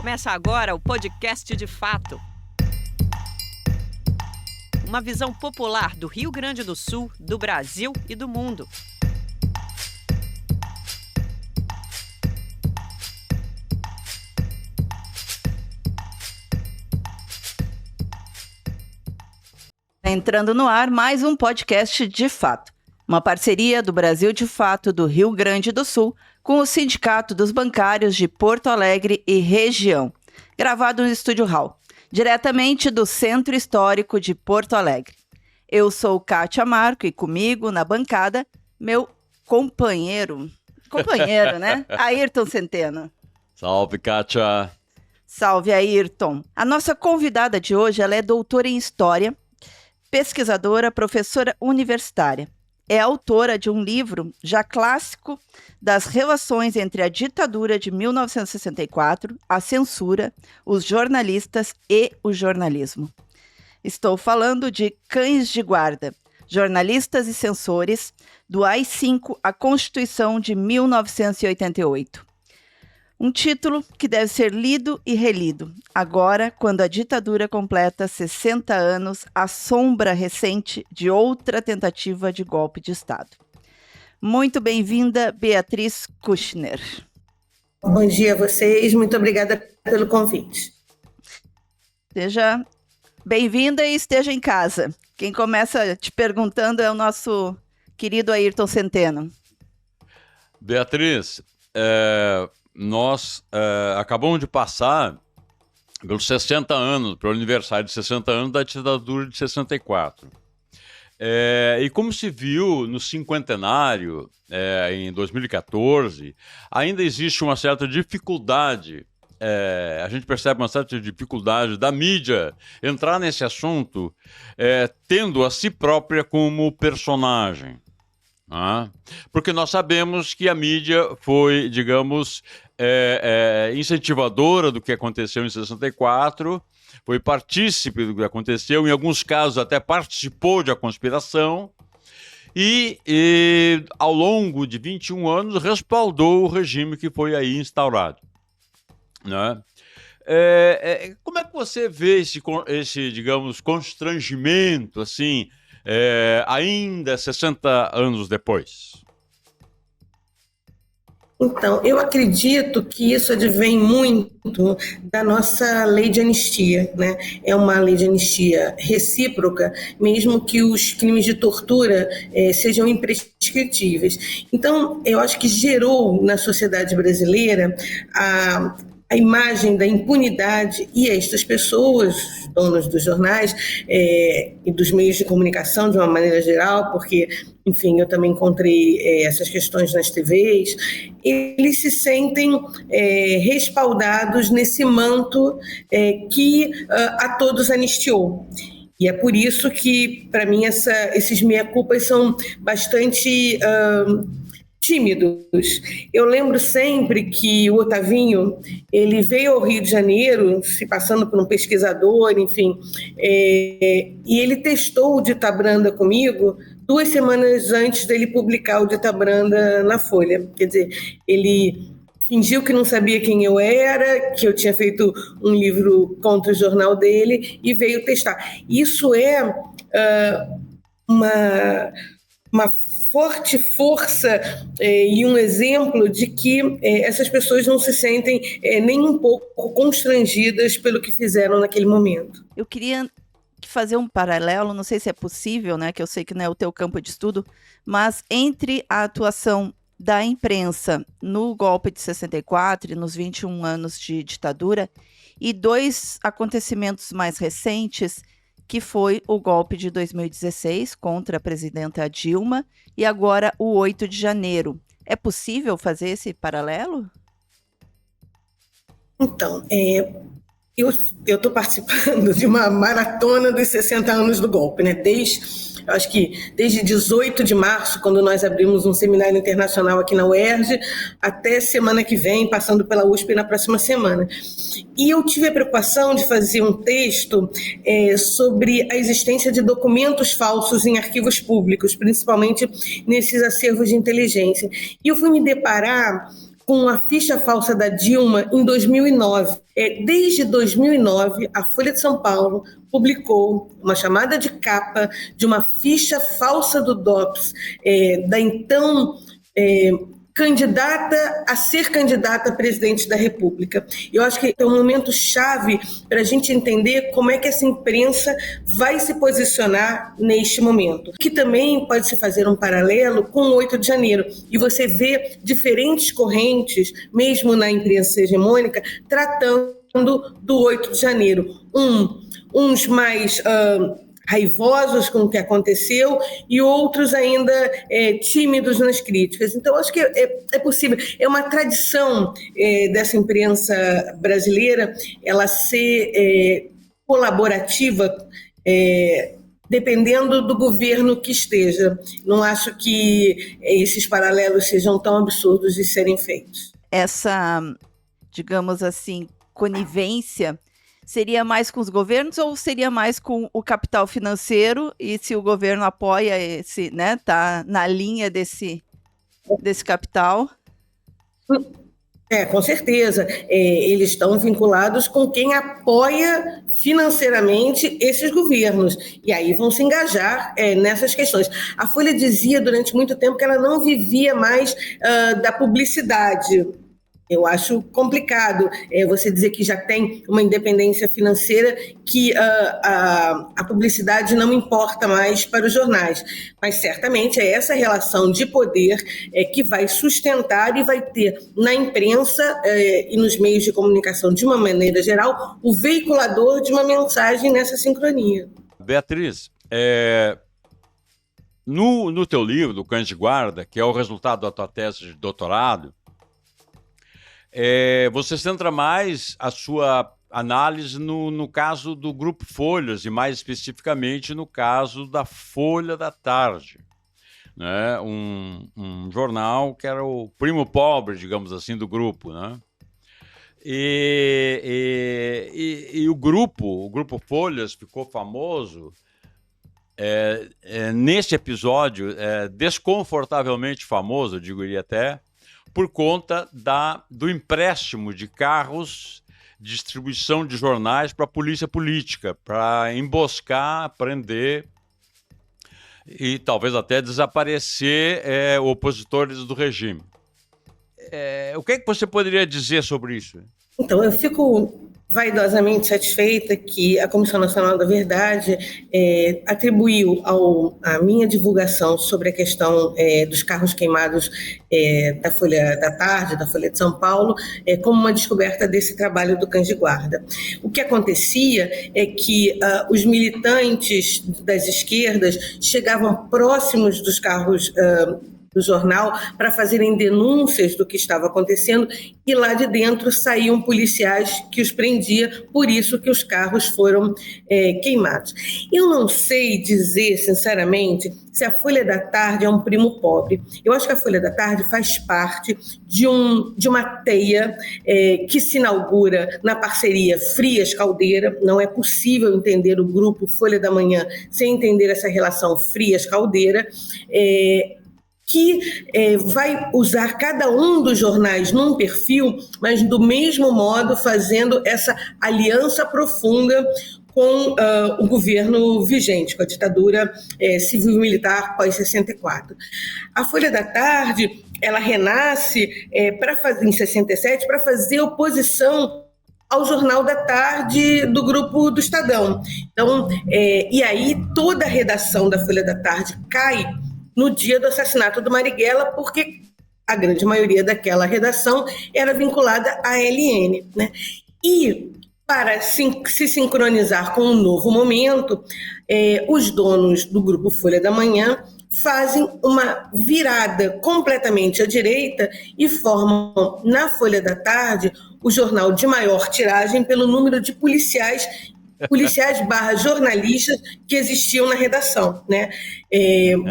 Começa agora o podcast De Fato. Uma visão popular do Rio Grande do Sul, do Brasil e do mundo. Entrando no ar, mais um podcast De Fato. Uma parceria do Brasil de Fato do Rio Grande do Sul com o Sindicato dos Bancários de Porto Alegre e região. Gravado no Estúdio Hall, diretamente do Centro Histórico de Porto Alegre. Eu sou Kátia Marco e comigo na bancada, meu companheiro, né? Ayrton Centeno. Salve, Kátia. Salve, Ayrton. A nossa convidada de hoje, ela é doutora em História, pesquisadora, professora universitária. É autora de um livro já clássico das relações entre a ditadura de 1964, a censura, os jornalistas e o jornalismo. Estou falando de Cães de Guarda, Jornalistas e Censores, do AI-5 à Constituição de 1988. Um título que deve ser lido e relido, agora, quando a ditadura completa 60 anos, à sombra recente de outra tentativa de golpe de Estado. Muito bem-vinda, Beatriz Kushner. Bom dia a vocês, muito obrigada pelo convite. Seja bem-vinda e esteja em casa. Quem começa te perguntando é o nosso querido Ayrton Centeno. Beatriz, nós acabamos de passar pelos 60 anos, pelo aniversário de 60 anos da ditadura de 64. E como se viu no cinquentenário, em 2014, ainda existe uma certa dificuldade, a gente percebe uma certa dificuldade da mídia entrar nesse assunto, tendo a si própria como personagem. Porque nós sabemos que a mídia foi, digamos, incentivadora do que aconteceu em 64, foi partícipe do que aconteceu, em alguns casos até participou da conspiração e ao longo de 21 anos respaldou o regime que foi aí instaurado, né? Como é que você vê esse, digamos, constrangimento, assim, ainda 60 anos depois? Então, eu acredito que isso advém muito da nossa lei de anistia, né? É uma lei de anistia recíproca, mesmo que os crimes de tortura sejam imprescritíveis. Então, eu acho que gerou na sociedade brasileira a imagem da impunidade, e estas pessoas, donos dos jornais e dos meios de comunicação de uma maneira geral, porque, enfim, eu também encontrei essas questões nas TVs, eles se sentem respaldados nesse manto que a todos anistiou. E é por isso que, para mim, esses meia-culpas são bastante tímidos. Eu lembro sempre que o Otavinho, ele veio ao Rio de Janeiro, se passando por um pesquisador, enfim, e ele testou o Ditabranda comigo 2 semanas antes dele publicar o Ditabranda na Folha. Quer dizer, ele fingiu que não sabia quem eu era, que eu tinha feito um livro contra o jornal dele e veio testar. Isso é uma forte força e um exemplo de que essas pessoas não se sentem nem um pouco constrangidas pelo que fizeram naquele momento. Eu queria fazer um paralelo, não sei se é possível, né, que eu sei que não é o teu campo de estudo, mas entre a atuação da imprensa no golpe de 64 e nos 21 anos de ditadura e 2 acontecimentos mais recentes, que foi o golpe de 2016 contra a presidenta Dilma e agora o 8 de janeiro. É possível fazer esse paralelo? Então, eu estou participando de uma maratona dos 60 anos do golpe, né? Acho que desde 18 de março, quando nós abrimos um seminário internacional aqui na UERJ, até semana que vem, passando pela USP na próxima semana. E eu tive a preocupação de fazer um texto sobre a existência de documentos falsos em arquivos públicos, principalmente nesses acervos de inteligência. E eu fui me deparar com a ficha falsa da Dilma em 2009. Desde 2009, a Folha de São Paulo publicou uma chamada de capa de uma ficha falsa do DOPS, da então candidata a ser candidata a presidente da República. Eu acho que é um momento chave para a gente entender como é que essa imprensa vai se posicionar neste momento. Que também pode se fazer um paralelo com o 8 de janeiro. E você vê diferentes correntes, mesmo na imprensa hegemônica, tratando do 8 de janeiro. Uns mais raivosos com o que aconteceu e outros ainda tímidos nas críticas. Então, acho que é possível. É uma tradição dessa imprensa brasileira ela ser colaborativa, dependendo do governo que esteja. Não acho que esses paralelos sejam tão absurdos de serem feitos. Essa, digamos assim, conivência seria mais com os governos ou seria mais com o capital financeiro? E se o governo apoia esse, né, tá na linha desse capital? Com certeza. Eles estão vinculados com quem apoia financeiramente esses governos. E aí vão se engajar nessas questões. A Folha dizia durante muito tempo que ela não vivia mais da publicidade. Eu acho complicado você dizer que já tem uma independência financeira, que a publicidade não importa mais para os jornais. Mas certamente é essa relação de poder que vai sustentar e vai ter na imprensa e nos meios de comunicação, de uma maneira geral, o veiculador de uma mensagem nessa sincronia. Beatriz, no teu livro, do Cães de Guarda, que é o resultado da tua tese de doutorado, você centra mais a sua análise no caso do Grupo Folhas e mais especificamente no caso da Folha da Tarde, né? Um jornal que era o primo pobre, digamos assim, do grupo, né? E o grupo Folhas ficou famoso nesse episódio, desconfortavelmente famoso, eu diria até, por conta do empréstimo de carros, distribuição de jornais para a polícia política, para emboscar, prender e talvez até desaparecer opositores do regime. O que é que você poderia dizer sobre isso? Então, eu fico vaidosamente satisfeita que a Comissão Nacional da Verdade atribuiu à minha divulgação sobre a questão dos carros queimados da Folha da Tarde, da Folha de São Paulo, como uma descoberta desse trabalho do Cães de Guarda. O que acontecia é que os militantes das esquerdas chegavam próximos dos carros do jornal para fazerem denúncias do que estava acontecendo e lá de dentro saíam policiais que os prendiam, por isso que os carros foram queimados. Eu não sei dizer, sinceramente, se a Folha da Tarde é um primo pobre. Eu acho que a Folha da Tarde faz parte de uma teia que se inaugura na parceria Frias Caldeira. Não é possível entender o grupo Folha da Manhã sem entender essa relação Frias Caldeira, que vai usar cada um dos jornais num perfil, mas do mesmo modo fazendo essa aliança profunda com o governo vigente, com a ditadura civil-militar pós-64. A Folha da Tarde, ela renasce em 67 para fazer oposição ao Jornal da Tarde do grupo do Estadão. Então, e aí toda a redação da Folha da Tarde cai no dia do assassinato do Marighella, porque a grande maioria daquela redação era vinculada à LN, né? E para se sincronizar com um novo momento, os donos do grupo Folha da Manhã fazem uma virada completamente à direita e formam na Folha da Tarde o jornal de maior tiragem pelo número de policiais /jornalistas que existiam na redação, né?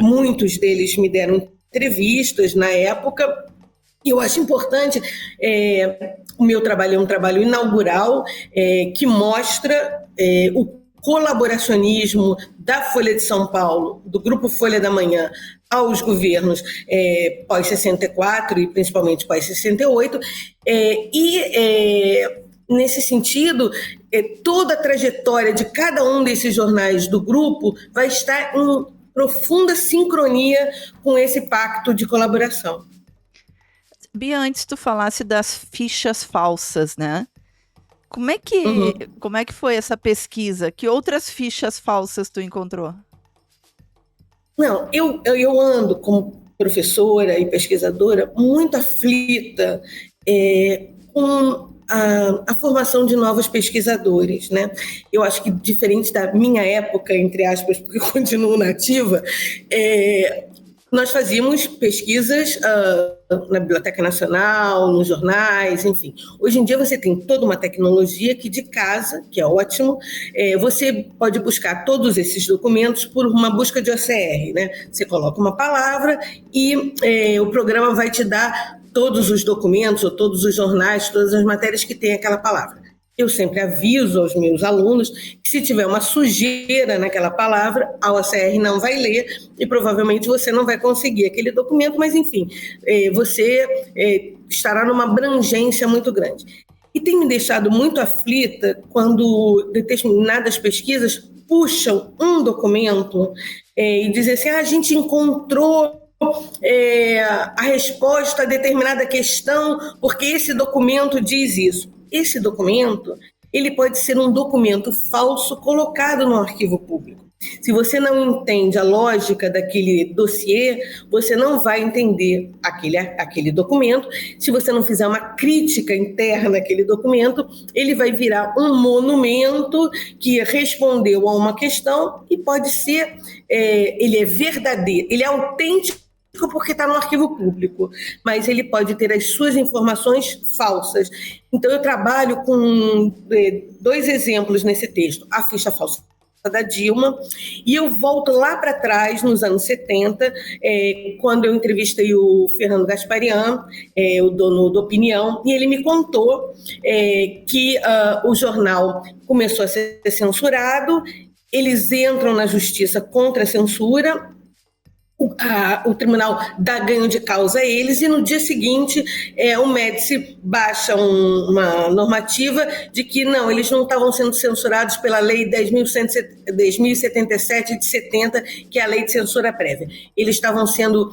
Muitos deles me deram entrevistas na época, e eu acho importante, o meu trabalho é um trabalho inaugural, que mostra o colaboracionismo da Folha de São Paulo, do Grupo Folha da Manhã, aos governos pós-64 e principalmente pós-68, nesse sentido, toda a trajetória de cada um desses jornais do grupo vai estar em profunda sincronia com esse pacto de colaboração. Bia, antes tu falasse das fichas falsas, né? Como é que foi essa pesquisa? Que outras fichas falsas tu encontrou? Não, eu ando como professora e pesquisadora muito aflita com a formação de novos pesquisadores, né? Eu acho que, diferente da minha época, entre aspas, porque eu continuo nativa, nós fazíamos pesquisas na Biblioteca Nacional, nos jornais, enfim. Hoje em dia você tem toda uma tecnologia que de casa, que é ótimo, você pode buscar todos esses documentos por uma busca de OCR, né? Você coloca uma palavra e o programa vai te dar todos os documentos ou todos os jornais, todas as matérias que tem aquela palavra. Eu sempre aviso aos meus alunos que se tiver uma sujeira naquela palavra, a OCR não vai ler e provavelmente você não vai conseguir aquele documento, mas enfim, você estará numa abrangência muito grande. E tem me deixado muito aflita quando determinadas pesquisas puxam um documento e dizem assim, a gente encontrou a resposta a determinada questão porque esse documento diz isso. Esse documento, ele pode ser um documento falso colocado no arquivo público. Se você não entende a lógica daquele dossiê, você não vai entender aquele documento. Se você não fizer uma crítica interna àquele documento, ele vai virar um monumento que respondeu a uma questão e pode ser, ele é verdadeiro, ele é autêntico porque está no arquivo público, mas ele pode ter as suas informações falsas. Então, eu trabalho com 2 exemplos nesse texto. A ficha falsa da Dilma, e eu volto lá para trás, nos anos 70, quando eu entrevistei o Fernando Gasparian, o dono do Opinião, e ele me contou que o jornal começou a ser censurado, eles entram na justiça contra a censura, o tribunal dá ganho de causa a eles e no dia seguinte o Médici baixa uma normativa de que não, eles não estavam sendo censurados pela lei 10.077 de 70, que é a lei de censura prévia. Eles estavam sendo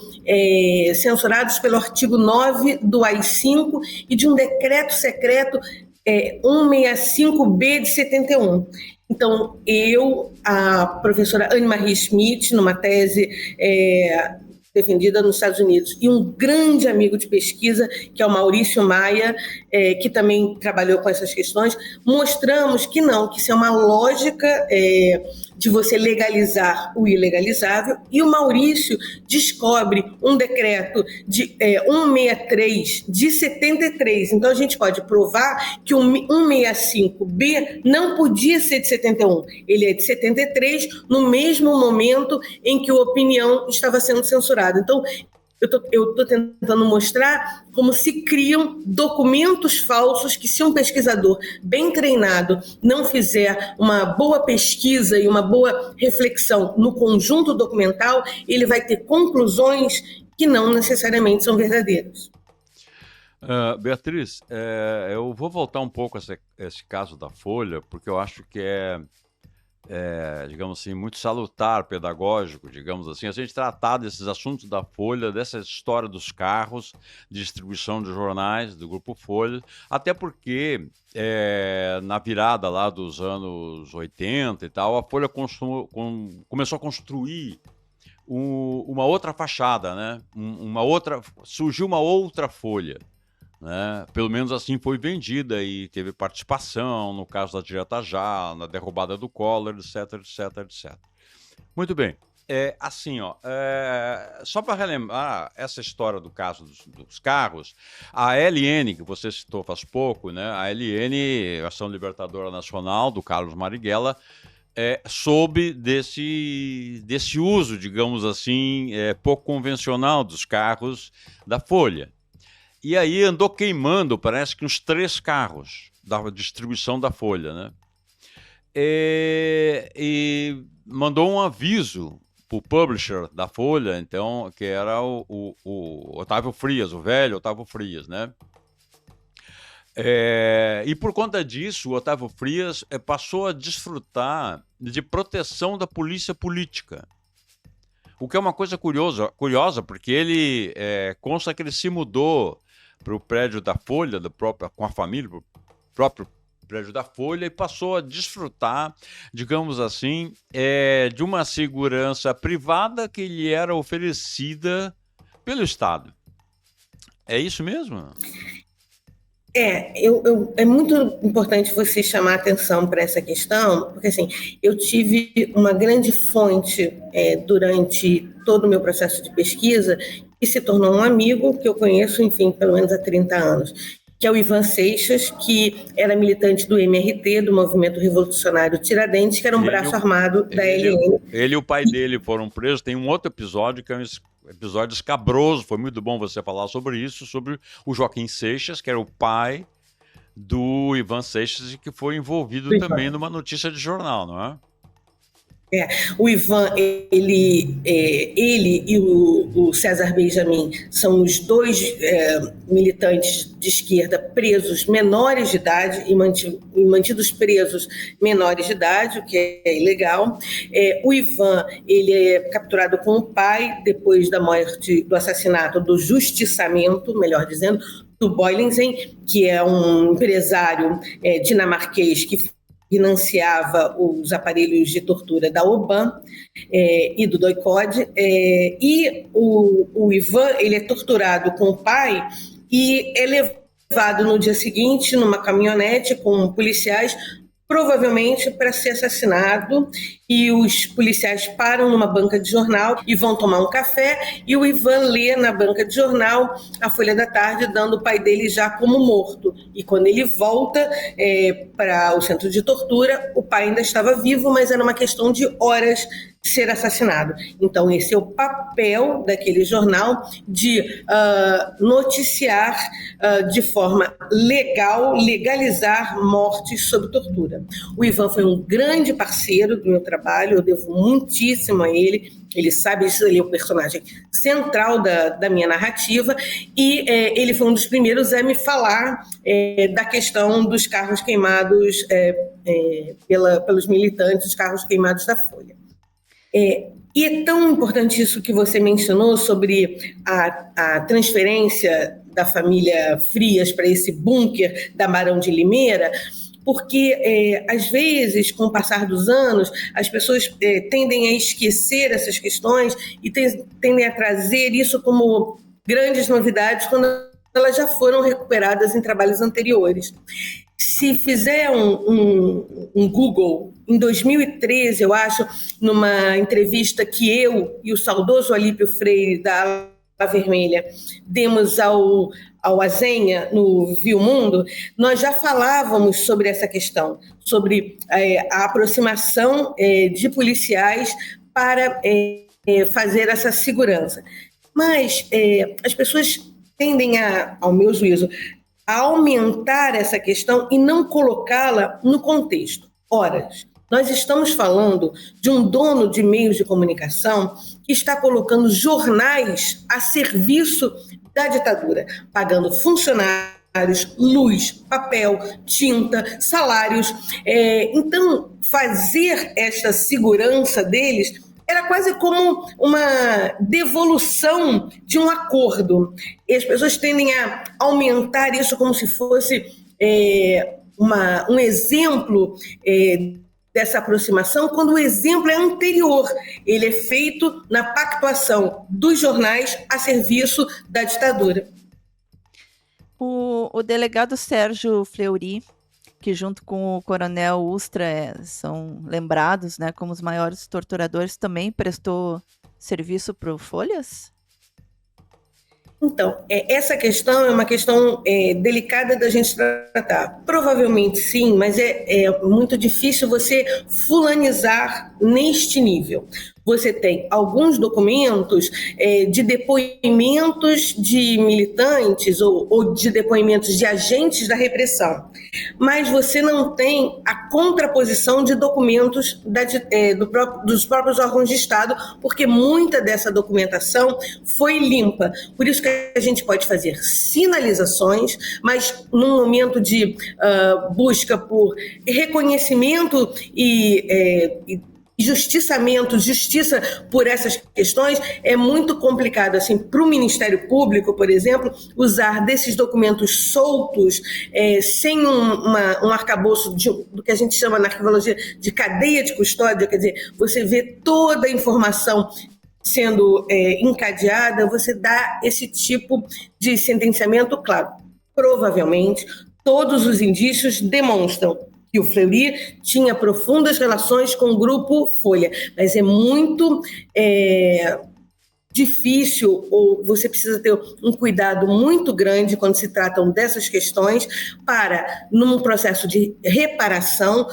censurados pelo artigo 9 do AI-5 e de um decreto secreto 165B de 71. Então, a professora Anne-Marie Schmidt, numa tese defendida nos Estados Unidos, e um grande amigo de pesquisa, que é o Maurício Maia, que também trabalhou com essas questões, mostramos que não, que isso é uma lógica de você legalizar o ilegalizável, e o Maurício descobre um decreto de 163 de 73, então a gente pode provar que o 165B não podia ser de 71, ele é de 73, no mesmo momento em que o Opinião estava sendo censurado. Então, eu estou tentando mostrar como se criam documentos falsos que, se um pesquisador bem treinado não fizer uma boa pesquisa e uma boa reflexão no conjunto documental, ele vai ter conclusões que não necessariamente são verdadeiras. Beatriz, eu vou voltar um pouco a esse caso da Folha, porque eu acho que digamos assim, muito salutar, pedagógico, digamos assim, a gente tratar desses assuntos da Folha, dessa história dos carros, distribuição de jornais do Grupo Folha, até porque na virada lá dos anos 80 e tal, a Folha começou a construir uma outra fachada, né? Surgiu uma outra Folha. Né? Pelo menos assim foi vendida e teve participação no caso da Direta Já, na derrubada do Collor, etc, etc, etc. Muito bem. Assim, só para relembrar essa história do caso dos carros, a LN, que você citou faz pouco, né? A LN, Ação Libertadora Nacional, do Carlos Marighella, soube desse uso, digamos assim, pouco convencional dos carros da Folha. E aí andou queimando, parece que uns 3 carros da distribuição da Folha, né? e mandou um aviso para o publisher da Folha, então, que era o Otávio Frias, o velho Otávio Frias, né? E por conta disso, o Otávio Frias passou a desfrutar de proteção da polícia política. O que é uma coisa curiosa, porque ele consta que ele se mudou para o prédio da Folha, com a família, para o próprio prédio da Folha, e passou a desfrutar, digamos assim, de uma segurança privada que lhe era oferecida pelo Estado. É isso mesmo? É muito importante você chamar a atenção para essa questão, porque assim, eu tive uma grande fonte durante todo o meu processo de pesquisa, que se tornou um amigo que eu conheço, enfim, pelo menos há 30 anos, que é o Ivan Seixas, que era militante do MRT, do Movimento Revolucionário Tiradentes, que era um braço armado da LN. Ele e o pai dele foram presos. Tem um outro episódio que é um episódio escabroso, foi muito bom você falar sobre isso, sobre o Joaquim Seixas, que era o pai do Ivan Seixas e que foi envolvido também numa notícia de jornal, não é? O Ivan, ele e o César Benjamin são os dois militantes de esquerda presos menores de idade e mantidos presos menores de idade, o que é ilegal. O Ivan, ele é capturado com o pai depois da morte, do assassinato, do justiçamento, melhor dizendo, do Boylenzen, que é um empresário dinamarquês que financiava os aparelhos de tortura da OBAN e do DOI-CODE, e o Ivan, ele é torturado com o pai e é levado no dia seguinte numa caminhonete com policiais, provavelmente para ser assassinado, e os policiais param numa banca de jornal e vão tomar um café, e o Ivan lê na banca de jornal a Folha da Tarde, dando o pai dele já como morto. E quando ele volta para o centro de tortura, o pai ainda estava vivo, mas era uma questão de horas de ser assassinado. Então esse é o papel daquele jornal, de noticiar de forma legalizar mortes sob tortura. O Ivan foi um grande parceiro do meu trabalho, eu devo muitíssimo a ele. Ele sabe isso, ele é o personagem central da minha narrativa, e ele foi um dos primeiros a me falar da questão dos carros queimados pelos militantes, os carros queimados da Folha. E é tão importante isso que você mencionou sobre a transferência da família Frias para esse bunker da Barão de Limeira, porque, às vezes, com o passar dos anos, as pessoas tendem a esquecer essas questões e tendem a trazer isso como grandes novidades quando elas já foram recuperadas em trabalhos anteriores. Se fizer um Google, em 2013, eu acho, numa entrevista que eu e o saudoso Alípio Freire, da Ala Vermelha, demos ao Azenha, no Viu Mundo, nós já falávamos sobre essa questão, sobre a aproximação de policiais para fazer essa segurança. Mas as pessoas tendem ao meu juízo, a aumentar essa questão e não colocá-la no contexto. Ora, nós estamos falando de um dono de meios de comunicação que está colocando jornais a serviço da ditadura, pagando funcionários, luz, papel, tinta, salários. Então, fazer essa segurança deles era quase como uma devolução de um acordo. E as pessoas tendem a aumentar isso como se fosse um exemplo dessa aproximação, quando o exemplo é anterior. Ele é feito na pactuação dos jornais a serviço da ditadura. O delegado Sérgio Fleury, que junto com o coronel Ustra são lembrados, né, como os maiores torturadores, também prestou serviço para o Folhas? Então, essa questão é uma questão delicada da gente tratar. Provavelmente sim, mas é muito difícil você fulanizar neste nível. você tem alguns documentos de depoimentos de militantes ou de depoimentos de agentes da repressão, mas você não tem a contraposição de documentos dos próprios órgãos de Estado, porque muita dessa documentação foi limpa. Por isso que a gente pode fazer sinalizações, mas num momento de busca por reconhecimento e justiça por essas questões, é muito complicado assim, para o Ministério Público, por exemplo, usar desses documentos soltos, sem um arcabouço do que a gente chama na arquivologia de cadeia de custódia, quer dizer, você vê toda a informação sendo encadeada, você dá esse tipo de sentenciamento, claro, provavelmente todos os indícios demonstram que o Fleury tinha profundas relações com o Grupo Folha, mas é muito difícil, ou você precisa ter um cuidado muito grande quando se tratam dessas questões para, num processo de reparação,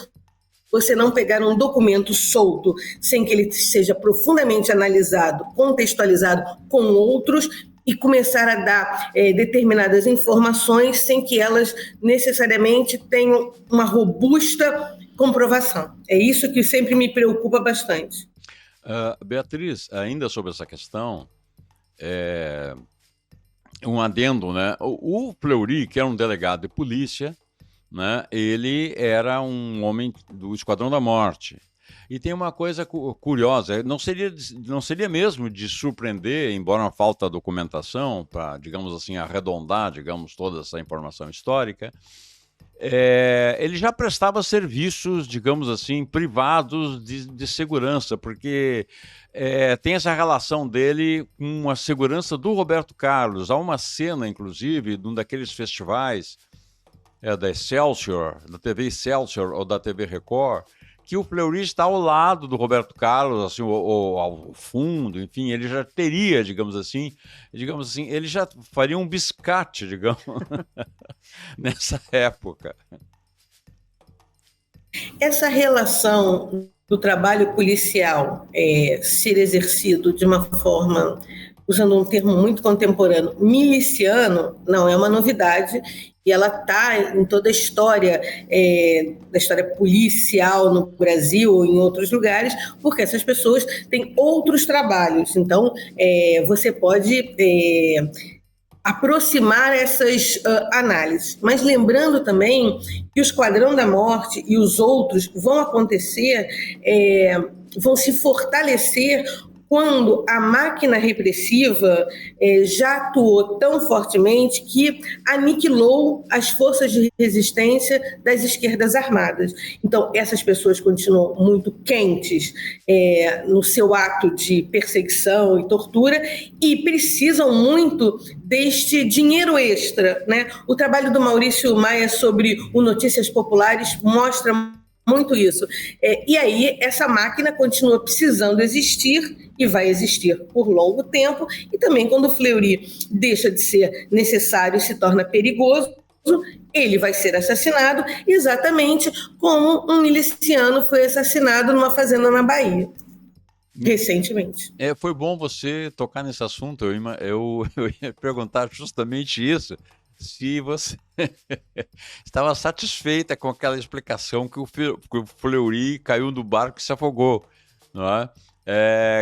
você não pegar um documento solto sem que ele seja profundamente analisado, contextualizado com outros e começar a dar determinadas informações sem que elas necessariamente tenham uma robusta comprovação. É isso que sempre me preocupa bastante. Beatriz, ainda sobre essa questão, um adendo, né? O Fleury, que era um delegado de polícia, né? Ele era um homem do Esquadrão da Morte. E tem uma coisa curiosa, não seria mesmo de surpreender, embora falta documentação para, digamos assim, arredondar, digamos, toda essa informação histórica, ele já prestava serviços, digamos assim, privados de segurança, porque tem essa relação dele com a segurança do Roberto Carlos. Há uma cena, inclusive, de um daqueles festivais da Excelsior, da TV Excelsior ou da TV Record, que o Fleury está ao lado do Roberto Carlos, assim, ou ao fundo, enfim, ele já teria, digamos assim, ele já faria um biscate, digamos, nessa época. Essa relação do trabalho policial ser exercido de uma forma, usando um termo muito contemporâneo, miliciano, não é uma novidade. E ela está em toda a história, da história policial no Brasil ou em outros lugares, porque essas pessoas têm outros trabalhos. Então, você pode aproximar essas análises. Mas lembrando também que o Esquadrão da Morte e os outros vão acontecer, vão se fortalecer quando a máquina repressiva já atuou tão fortemente que aniquilou as forças de resistência das esquerdas armadas. Então, essas pessoas continuam muito quentes no seu ato de perseguição e tortura e precisam muito deste dinheiro extra, né? O trabalho do Maurício Maia sobre o Notícias Populares mostra muito isso. E aí, essa máquina continua precisando existir e vai existir por longo tempo, e também quando o Fleury deixa de ser necessário e se torna perigoso, ele vai ser assassinado exatamente como um miliciano foi assassinado numa fazenda na Bahia, recentemente. Foi bom você tocar nesse assunto, eu ia perguntar justamente isso, se você estava satisfeita com aquela explicação que o Fleury caiu do barco e se afogou, não é?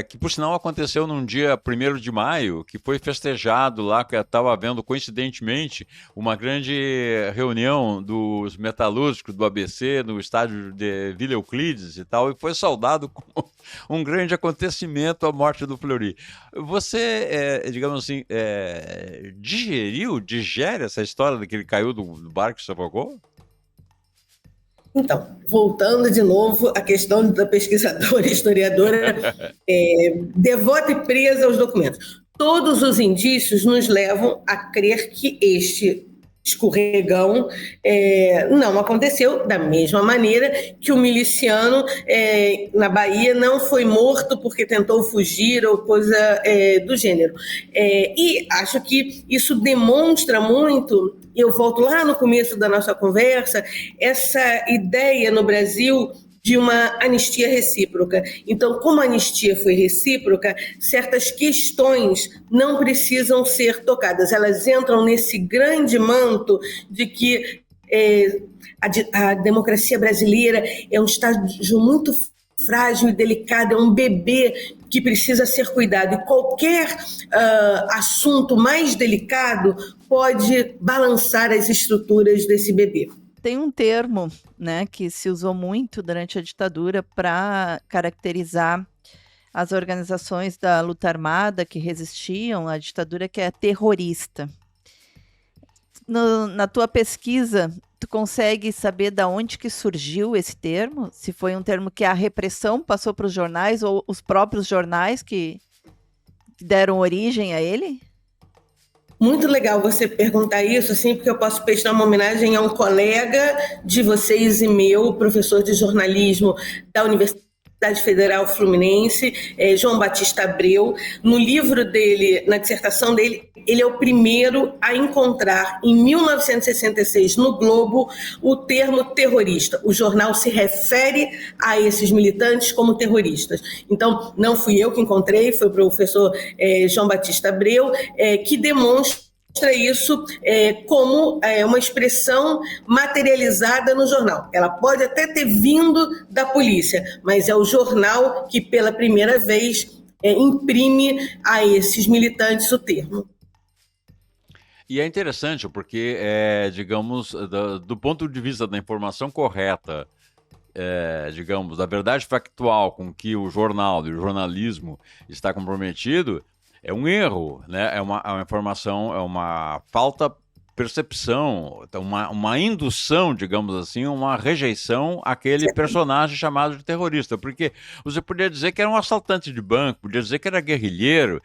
Que por sinal aconteceu num dia 1º de maio, que foi festejado lá, que estava havendo coincidentemente uma grande reunião dos metalúrgicos do ABC no estádio de Vila Euclides e tal, e foi saudado como um grande acontecimento a morte do Fleury. Você, digamos assim, digere essa história de que ele caiu do barco e se afogou? Então, voltando de novo à questão da pesquisadora e historiadora devota e presa aos documentos. Todos os indícios nos levam a crer que este escorregão não aconteceu da mesma maneira que o miliciano na Bahia não foi morto porque tentou fugir ou coisa do gênero. E acho que isso demonstra muito, eu volto lá no começo da nossa conversa, essa ideia no Brasil de uma anistia recíproca. Então, como a anistia foi recíproca, certas questões não precisam ser tocadas. Elas entram nesse grande manto de que a democracia brasileira é um estágio muito frágil e delicado, é um bebê que precisa ser cuidado. E qualquer assunto mais delicado pode balançar as estruturas desse bebê. Tem um termo, né, que se usou muito durante a ditadura para caracterizar as organizações da luta armada que resistiam à ditadura, que é terrorista. Na tua pesquisa, tu consegue saber de onde que surgiu esse termo? Se foi um termo que a repressão passou para os jornais ou os próprios jornais que deram origem a ele? Muito legal você perguntar isso, assim, porque eu posso prestar uma homenagem a um colega de vocês e meu, professor de jornalismo da Universidade Federal Fluminense, João Batista Abreu. No livro dele, na dissertação dele, ele é o primeiro a encontrar, em 1966, no Globo, o termo terrorista. O jornal se refere a esses militantes como terroristas. Então, não fui eu que encontrei, foi o professor João Batista Abreu, que demonstra isso como uma expressão materializada no jornal. Ela pode até ter vindo da polícia, mas é o jornal que, pela primeira vez, imprime a esses militantes o termo. E é interessante porque, digamos, do ponto de vista da informação correta, digamos, da verdade factual com que o jornal e o jornalismo está comprometido, é um erro, né? É uma informação, é uma falta percepção, uma indução, digamos assim, uma rejeição àquele personagem chamado de terrorista, porque você podia dizer que era um assaltante de banco, podia dizer que era guerrilheiro,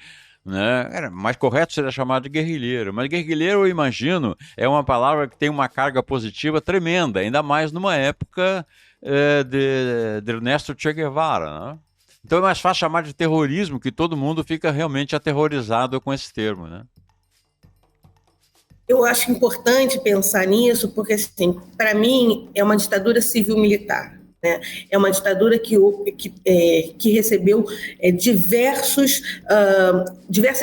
né? Era mais correto seria chamado de guerrilheiro, mas guerrilheiro, eu imagino, é uma palavra que tem uma carga positiva tremenda, ainda mais numa época de Ernesto Che Guevara, né? Então é mais fácil chamar de terrorismo, que todo mundo fica realmente aterrorizado com esse termo, né? Eu acho importante pensar nisso, porque, assim, para mim, é uma ditadura civil-militar, né? É uma ditadura que recebeu diversas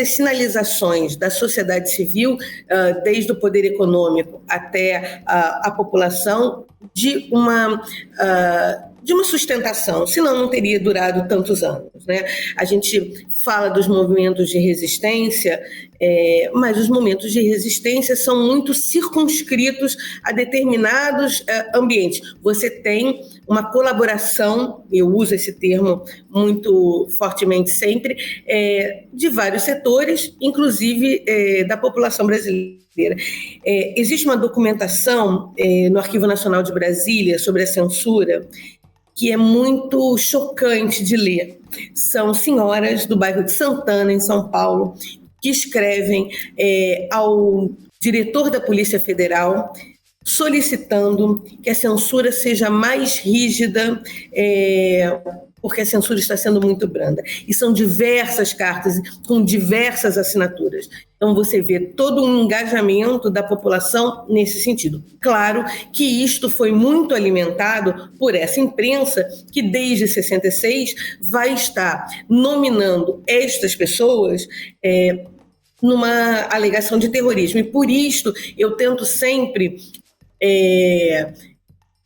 sinalizações da sociedade civil, desde o poder econômico até a população, de uma sustentação, senão não teria durado tantos anos, né? A gente fala dos movimentos de resistência, mas os momentos de resistência são muito circunscritos a determinados ambientes. Você tem uma colaboração, eu uso esse termo muito fortemente sempre, de vários setores, inclusive da população brasileira. Existe uma documentação no Arquivo Nacional de Brasília sobre a censura que é muito chocante de ler. São senhoras do bairro de Santana, em São Paulo, que escrevem ao diretor da Polícia Federal solicitando que a censura seja mais rígida, porque a censura está sendo muito branda. E são diversas cartas com diversas assinaturas. Então, você vê todo um engajamento da população nesse sentido. Claro que isto foi muito alimentado por essa imprensa que, desde 66, vai estar nominando estas pessoas numa alegação de terrorismo. E, por isto, eu tento sempre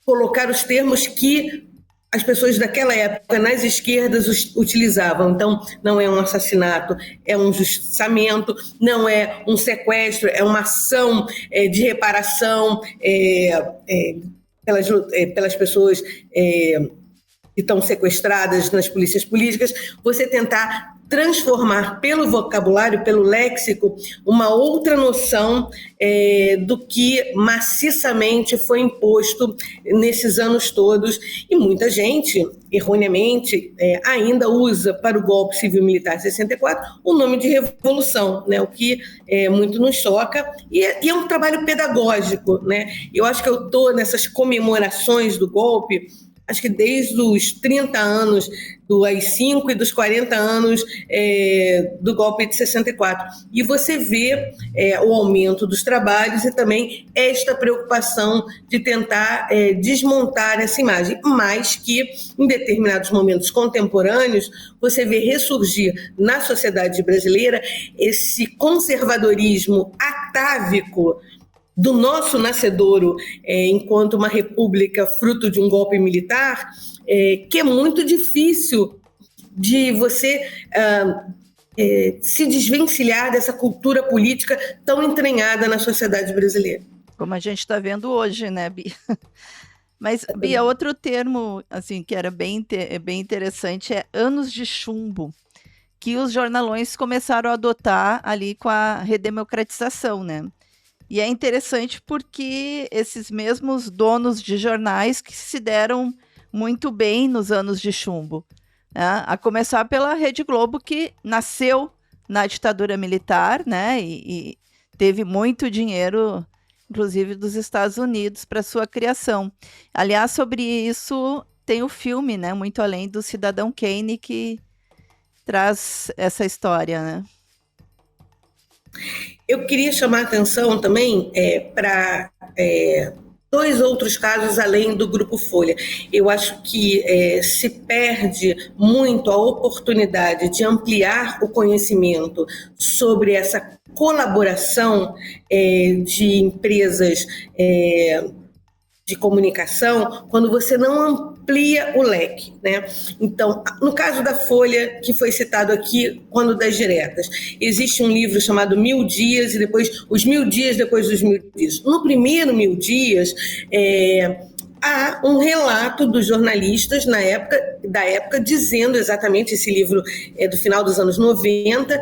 colocar os termos que as pessoas daquela época, nas esquerdas, utilizavam. Então, não é um assassinato, é um justiçamento, não é um sequestro, é uma ação de reparação pelas pessoas que estão sequestradas nas polícias políticas. Você tentar transformar pelo vocabulário, pelo léxico, uma outra noção do que maciçamente foi imposto nesses anos todos. E muita gente, erroneamente, ainda usa para o golpe civil-militar de 64 o nome de revolução, né? O que muito nos choca. E é um trabalho pedagógico, né? Eu acho que eu estou nessas comemorações do golpe acho que desde os 30 anos do AI-5 e dos 40 anos do golpe de 64. E você vê o aumento dos trabalhos e também esta preocupação de tentar desmontar essa imagem, mas que em determinados momentos contemporâneos você vê ressurgir na sociedade brasileira esse conservadorismo atávico do nosso nascedouro enquanto uma república fruto de um golpe militar, que é muito difícil de você se desvencilhar dessa cultura política tão entranhada na sociedade brasileira. Como a gente está vendo hoje, né, Bia? Mas, Bia, outro termo assim, que era bem interessante é anos de chumbo, que os jornalões começaram a adotar ali com a redemocratização, né? E é interessante porque esses mesmos donos de jornais que se deram muito bem nos anos de chumbo, né? A começar pela Rede Globo, que nasceu na ditadura militar, né? E teve muito dinheiro, inclusive dos Estados Unidos, para sua criação. Aliás, sobre isso tem o filme, né? Muito Além do Cidadão Kane, que traz essa história, né? Eu queria chamar a atenção também para dois outros casos além do Grupo Folha. Eu acho que se perde muito a oportunidade de ampliar o conhecimento sobre essa colaboração de empresas de comunicação quando você não amplia o leque, né? Então, no caso da Folha, que foi citado aqui, quando das diretas, existe um livro chamado 1000 Dias e depois os 1000 Dias depois dos 1000 Dias. No primeiro 1000 Dias, há um relato dos jornalistas da época dizendo exatamente, esse livro do final dos anos 90,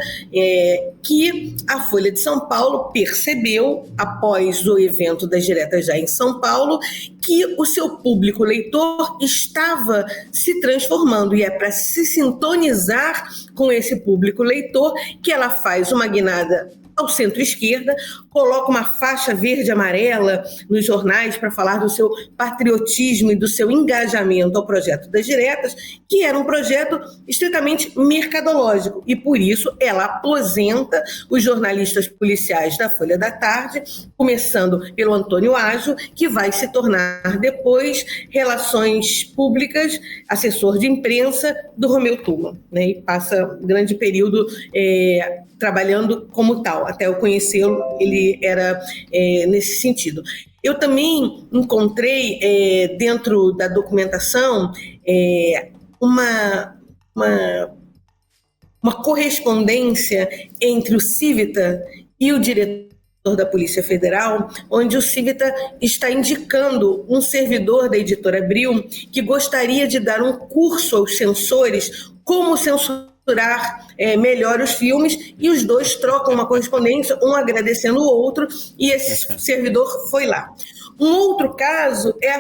que a Folha de São Paulo percebeu, após o evento das diretas já em São Paulo, que o seu público leitor estava se transformando, e é para se sintonizar com esse público leitor que ela faz uma guinada ao centro-esquerda, coloca uma faixa verde e amarela nos jornais para falar do seu patriotismo e do seu engajamento ao projeto das diretas, que era um projeto estritamente mercadológico, e por isso ela aposenta os jornalistas policiais da Folha da Tarde, começando pelo Antônio Ajo, que vai se tornar depois Relações Públicas, assessor de imprensa do Romeu Tuma, né? E passa um grande período trabalhando como tal. Até eu conhecê-lo, ele era nesse sentido. Eu também encontrei dentro da documentação uma correspondência entre o Civita e o diretor da Polícia Federal, onde o Civita está indicando um servidor da Editora Abril que gostaria de dar um curso aos censores como censurar melhor os filmes, e os dois trocam uma correspondência, um agradecendo o outro, e esse servidor foi lá. Um outro caso é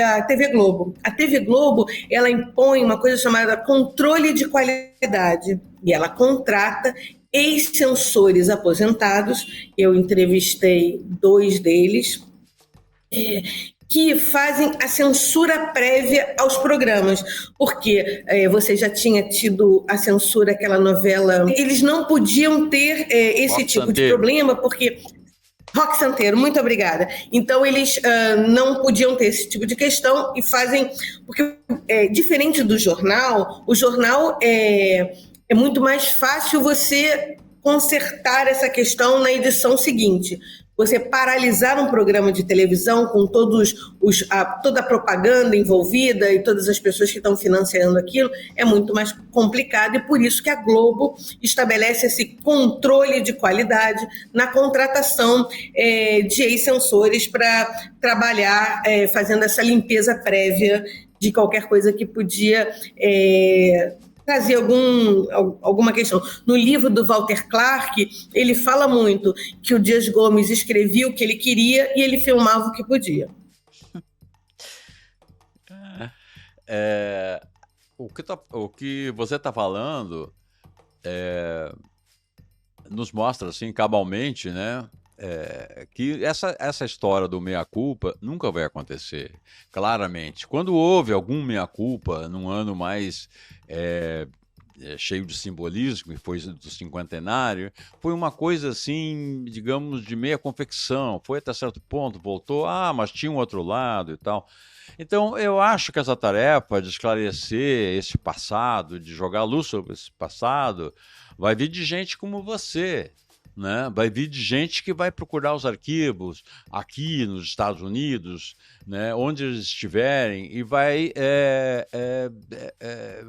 a TV Globo. A TV Globo, ela impõe uma coisa chamada controle de qualidade, e ela contrata ex-censores aposentados. Eu entrevistei 2 deles, que fazem a censura prévia aos programas, porque você já tinha tido a censura, aquela novela, eles não podiam ter esse tipo de problema, porque... Roque Santeiro, muito obrigada. Então, eles não podiam ter esse tipo de questão e fazem... Porque, diferente do jornal, o jornal é muito mais fácil você consertar essa questão na edição seguinte. Você paralisar um programa de televisão com toda a propaganda envolvida e todas as pessoas que estão financiando aquilo é muito mais complicado, e por isso que a Globo estabelece esse controle de qualidade na contratação de ex-censores para trabalhar fazendo essa limpeza prévia de qualquer coisa que podia... trazer alguma questão. No livro do Walter Clark, ele fala muito que o Dias Gomes escrevia o que ele queria e ele filmava o que podia. O que você está falando nos mostra, assim, cabalmente, né, que essa história do meia-culpa nunca vai acontecer, claramente. Quando houve algum meia-culpa num ano mais cheio de simbolismo, que foi do cinquentenário, foi uma coisa assim, digamos, de meia confecção, foi até certo ponto, voltou, mas tinha um outro lado e tal. Então, eu acho que essa tarefa de esclarecer esse passado, de jogar luz sobre esse passado, vai vir de gente como você, né? Vai vir de gente que vai procurar os arquivos aqui nos Estados Unidos, né? Onde eles estiverem, e vai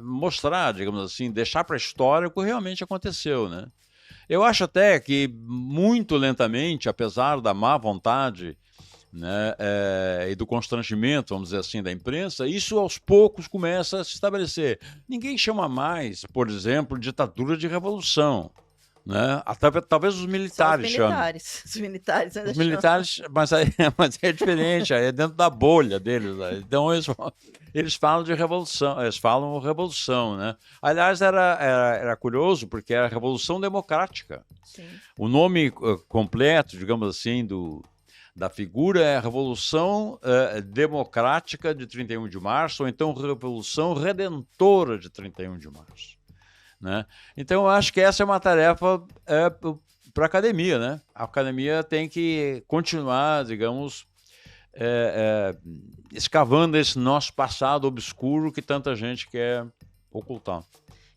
mostrar, digamos assim, deixar para a história o que realmente aconteceu, né? Eu acho até que, muito lentamente, apesar da má vontade, né, e do constrangimento, vamos dizer assim, da imprensa, isso aos poucos começa a se estabelecer. Ninguém chama mais, por exemplo, ditadura de revolução, né? Talvez os militares chamem. Os militares ainda Os militares, mas é diferente, é dentro da bolha deles. Né? Então eles falam de revolução, eles falam revolução, né? Aliás, era curioso, porque era Revolução Democrática. Sim. O nome completo, digamos assim, da figura é a Revolução Democrática de 31 de março, ou então Revolução Redentora de 31 de março. Né? Então, eu acho que essa é uma tarefa para a academia. Né? A academia tem que continuar, digamos, escavando esse nosso passado obscuro que tanta gente quer ocultar.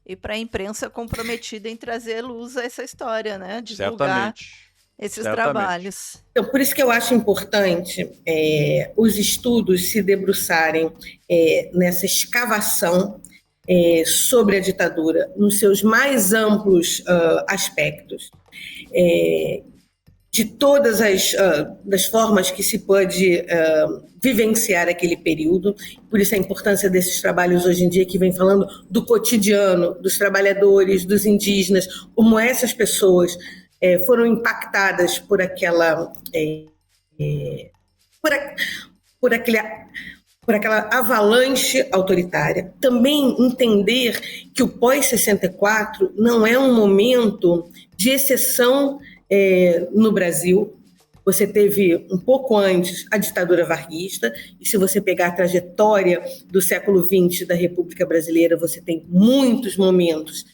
E para a imprensa comprometida em trazer luz a essa história, né? Divulgar Certamente. esses Certamente. trabalhos. Então, por isso que eu acho importante os estudos se debruçarem nessa escavação sobre a ditadura, nos seus mais amplos aspectos, de todas das formas que se pode vivenciar aquele período. Por isso a importância desses trabalhos hoje em dia, que vem falando do cotidiano, dos trabalhadores, dos indígenas, como essas pessoas foram impactadas por aquela avalanche autoritária. Também entender que o pós-64 não é um momento de exceção no Brasil. Você teve, um pouco antes, a ditadura varguista, e se você pegar a trajetória do século XX da República Brasileira, você tem muitos momentos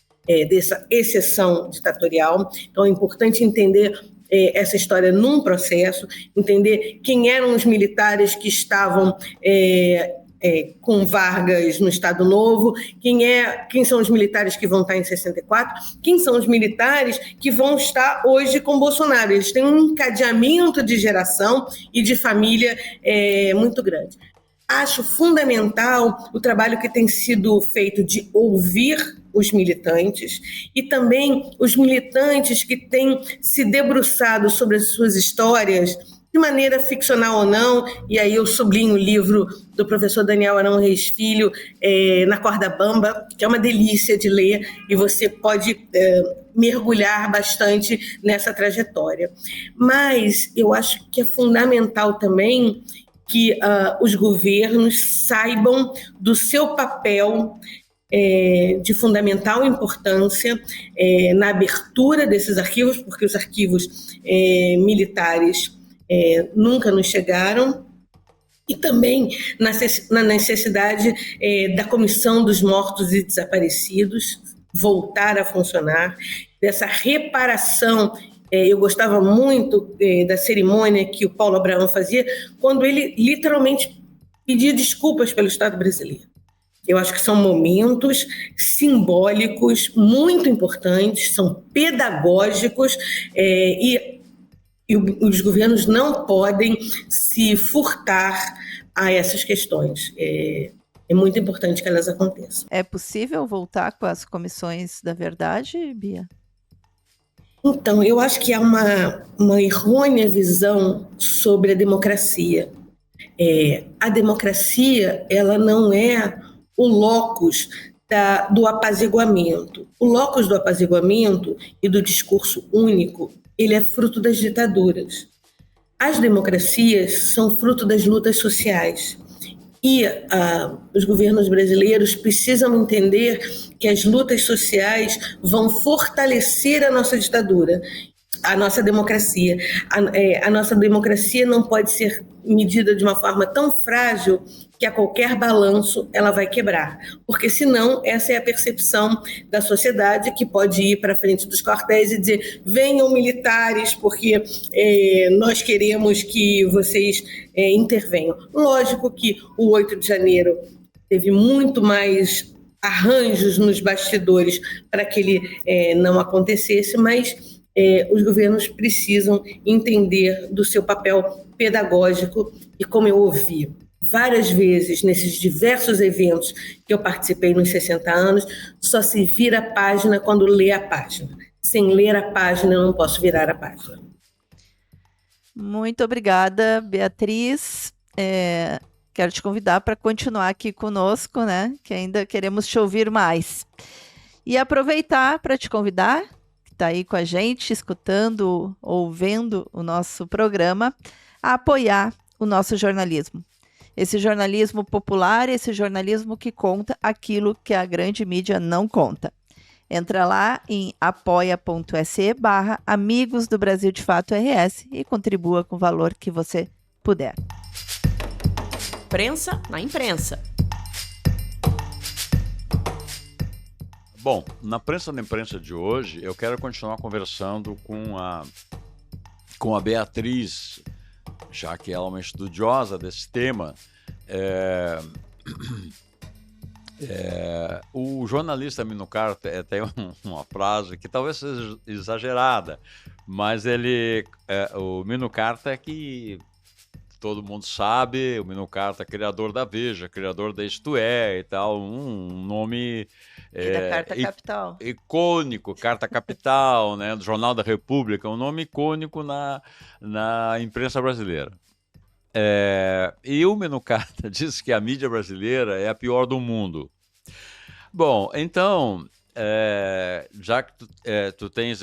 dessa exceção ditatorial. Então é importante entender essa história num processo, entender quem eram os militares que estavam com Vargas no Estado Novo, quem são os militares que vão estar em 64, quem são os militares que vão estar hoje com Bolsonaro. Eles têm um encadeamento de geração e de família muito grande. Acho fundamental o trabalho que tem sido feito de ouvir os militantes e também os militantes que têm se debruçado sobre as suas histórias, de maneira ficcional ou não, e aí eu sublinho o livro do professor Daniel Arão Reis Filho, Na Corda Bamba, que é uma delícia de ler, e você pode mergulhar bastante nessa trajetória. Mas eu acho que é fundamental também que os governos saibam do seu papel de fundamental importância na abertura desses arquivos, porque os arquivos militares nunca nos chegaram, e também na necessidade da Comissão dos Mortos e Desaparecidos voltar a funcionar, dessa reparação. Eu gostava muito da cerimônia que o Paulo Abraão fazia, quando ele literalmente pedia desculpas pelo Estado brasileiro. Eu acho que são momentos simbólicos muito importantes, são pedagógicos, e os governos não podem se furtar a essas questões. É muito importante que elas aconteçam. É possível voltar com as comissões da verdade, Bia? Então, eu acho que há uma errônea visão sobre a democracia. A democracia, ela não é o locus do apaziguamento. O locus do apaziguamento e do discurso único, ele é fruto das ditaduras. As democracias são fruto das lutas sociais. E os governos brasileiros precisam entender que as lutas sociais vão fortalecer a nossa ditadura. a nossa democracia. A nossa democracia não pode ser medida de uma forma tão frágil que a qualquer balanço ela vai quebrar, porque senão essa é a percepção da sociedade, que pode ir para frente dos quartéis e dizer: venham militares, porque nós queremos que vocês intervenham. Lógico que o 8 de janeiro teve muito mais arranjos nos bastidores para que ele não acontecesse, mas os governos precisam entender do seu papel pedagógico, e como eu ouvi várias vezes nesses diversos eventos que eu participei nos 60 anos, só se vira a página quando lê a página. Sem ler a página, eu não posso virar a página. Muito obrigada, Beatriz. Quero te convidar para continuar aqui conosco, né? Que ainda queremos te ouvir mais. E aproveitar para te convidar, que está aí com a gente, escutando ou vendo o nosso programa, a apoiar o nosso jornalismo. Esse jornalismo popular, esse jornalismo que conta aquilo que a grande mídia não conta. Entra lá em apoia.se/Amigos do Brasil de Fato RS e contribua com o valor que você puder. Prensa na imprensa. Bom, na prensa da imprensa de hoje, eu quero continuar conversando com a Beatriz, já que ela é uma estudiosa desse tema. O jornalista Mino Carter tem uma frase que talvez seja exagerada, mas o Mino Carter, que todo mundo sabe, o Mino Carter é criador da Veja, criador da Isto É e tal, um nome E da Carta Capital. icônico, Carta Capital, né, do Jornal da República, um nome icônico na imprensa brasileira. E o Mino Carter diz que a mídia brasileira é a pior do mundo. Bom, então, já que tu tens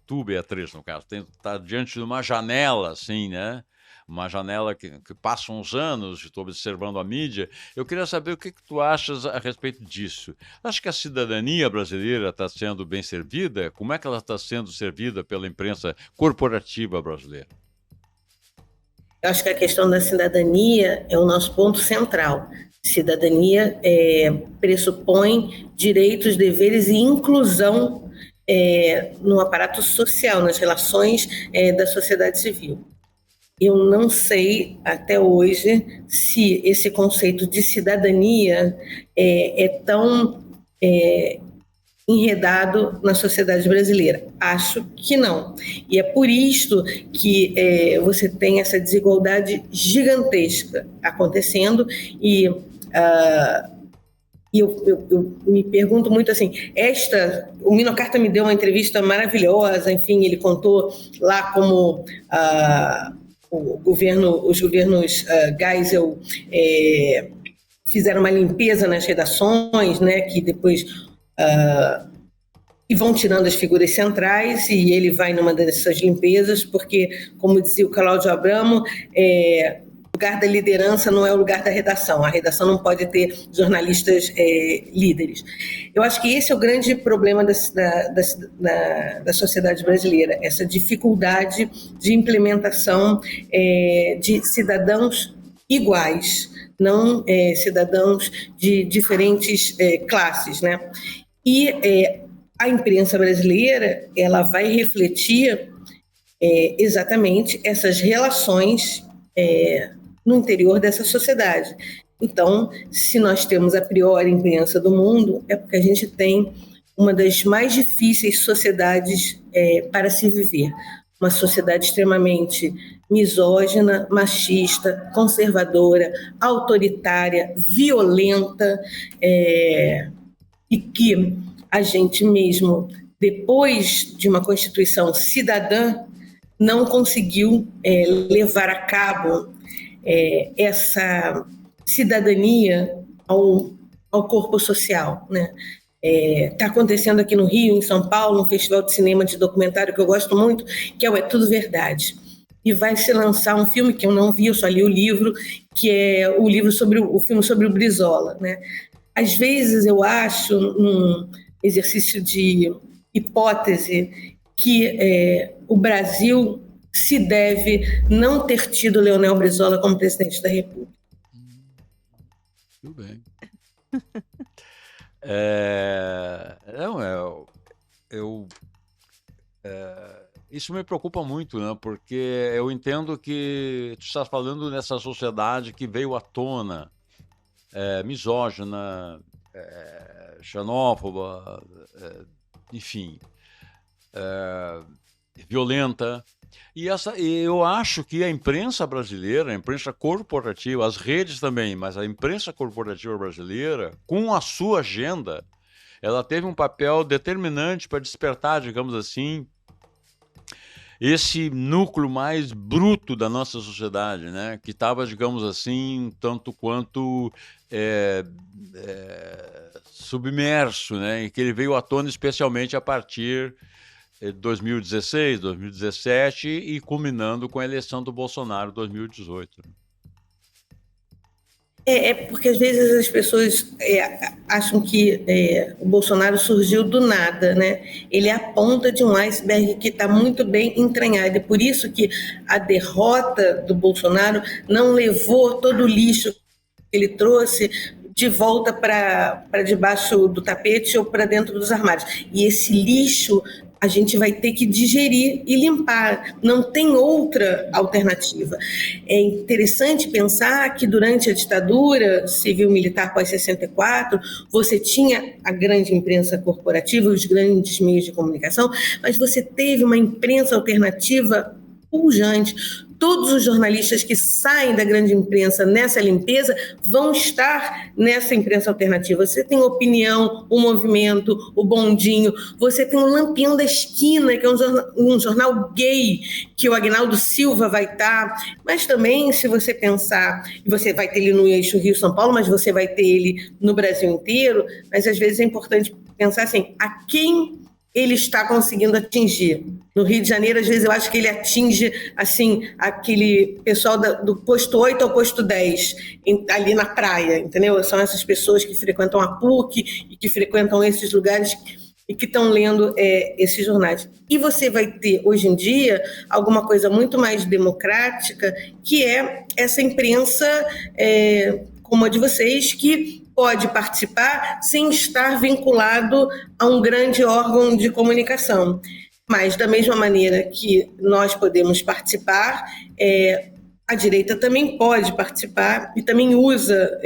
tu, Beatriz, no caso, tá diante de uma janela, assim, né? Uma janela que passa uns anos, estou observando a mídia. Eu queria saber o que tu achas a respeito disso. Acha que a cidadania brasileira está sendo bem servida? Como é que ela está sendo servida pela imprensa corporativa brasileira? Eu acho que a questão da cidadania é o nosso ponto central. Cidadania pressupõe direitos, deveres e inclusão no aparato social, nas relações da sociedade civil. Eu não sei até hoje se esse conceito de cidadania é tão enredado na sociedade brasileira. Acho que não. E é por isto que você tem essa desigualdade gigantesca acontecendo, e eu me pergunto muito assim, o Mino Carter me deu uma entrevista maravilhosa, enfim, ele contou lá como os governos Geisel fizeram uma limpeza nas redações, né, que depois e vão tirando as figuras centrais, e ele vai numa dessas limpezas, porque, como dizia o Cláudio Abramo, o lugar da liderança não é o lugar da redação. A redação não pode ter jornalistas líderes. Eu acho que esse é o grande problema da sociedade brasileira, essa dificuldade de implementação de cidadãos iguais, não cidadãos de diferentes classes, né? E a imprensa brasileira, ela vai refletir exatamente essas relações no interior dessa sociedade. Então, se nós temos a pior imprensa do mundo, é porque a gente tem uma das mais difíceis sociedades para se viver. Uma sociedade extremamente misógina, machista, conservadora, autoritária, violenta, e que a gente mesmo, depois de uma Constituição cidadã, não conseguiu levar a cabo essa cidadania ao corpo social, né? Está acontecendo aqui no Rio, em São Paulo, um festival de cinema de documentário que eu gosto muito, que é o É Tudo Verdade. E vai se lançar um filme que eu não vi, eu só li o livro, que é o filme sobre o Brizola, né? Às vezes eu acho, num exercício de hipótese, que o Brasil se deve não ter tido Leonel Brizola como presidente da República. Tudo bem. Isso me preocupa muito, né? Porque eu entendo que tu estás falando nessa sociedade que veio à tona, misógina, xenófoba, enfim, violenta. E eu acho que a imprensa brasileira, a imprensa corporativa, as redes também, mas a imprensa corporativa brasileira, com a sua agenda, ela teve um papel determinante para despertar, digamos assim, esse núcleo mais bruto da nossa sociedade, né? Que estava, digamos assim, tanto quanto submerso, né? E que ele veio à tona especialmente a partir de 2016, 2017 e culminando com a eleição do Bolsonaro em 2018. Porque às vezes as pessoas acham que o Bolsonaro surgiu do nada, né? Ele é a ponta de um iceberg que está muito bem entranhado. E por isso que a derrota do Bolsonaro não levou todo o lixo que ele trouxe de volta para debaixo do tapete ou para dentro dos armários. E esse lixo a gente vai ter que digerir e limpar. Não tem outra alternativa. É interessante pensar que durante a ditadura civil-militar pós-64, você tinha a grande imprensa corporativa, os grandes meios de comunicação, mas você teve uma imprensa alternativa pujante. Todos os jornalistas que saem da grande imprensa nessa limpeza vão estar nessa imprensa alternativa. Você tem Opinião, o Movimento, o Bondinho, você tem o Lampião da Esquina, que é um jornal gay, que o Agnaldo Silva vai estar, mas também, se você pensar, você vai ter ele no eixo Rio-São Paulo, mas você vai ter ele no Brasil inteiro, mas às vezes é importante pensar assim, a quem ele está conseguindo atingir. No Rio de Janeiro, às vezes, eu acho que ele atinge, assim, aquele pessoal do posto 8 ao posto 10, ali na praia, entendeu? São essas pessoas que frequentam a PUC e que frequentam esses lugares e que estão lendo esses jornais. E você vai ter, hoje em dia, alguma coisa muito mais democrática, que é essa imprensa como a de vocês, que pode participar sem estar vinculado a um grande órgão de comunicação. Mas, da mesma maneira que nós podemos participar, a direita também pode participar e também usa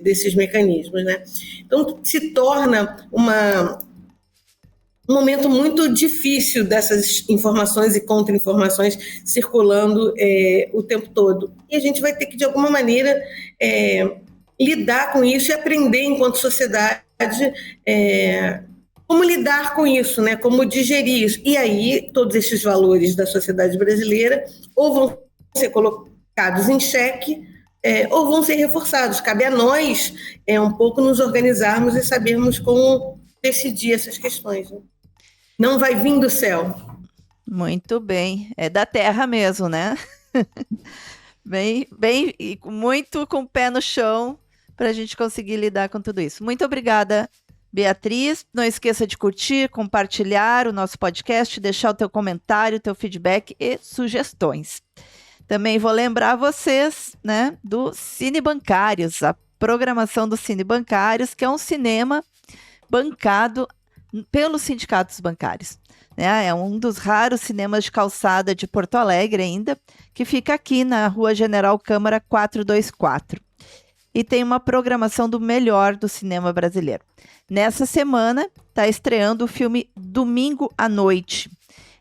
desses mecanismos, né? Então, se torna um momento muito difícil dessas informações e contra-informações circulando o tempo todo. E a gente vai ter que, de alguma maneira, lidar com isso e aprender, enquanto sociedade, como lidar com isso, né? Como digerir isso. E aí, todos esses valores da sociedade brasileira ou vão ser colocados em xeque ou vão ser reforçados. Cabe a nós um pouco nos organizarmos e sabermos como decidir essas questões, né? Não vai vir do céu. Muito bem. É da terra mesmo, né? Bem, e muito com o pé no chão para a gente conseguir lidar com tudo isso. Muito obrigada, Beatriz. Não esqueça de curtir, compartilhar o nosso podcast, deixar o teu comentário, o teu feedback e sugestões. Também vou lembrar vocês, né, do Cine Bancários, a programação do Cine Bancários, que é um cinema bancado pelos sindicatos bancários. É um dos raros cinemas de calçada de Porto Alegre ainda, que fica aqui na Rua General Câmara 424. E tem uma programação do melhor do cinema brasileiro. Nessa semana, está estreando o filme Domingo à Noite.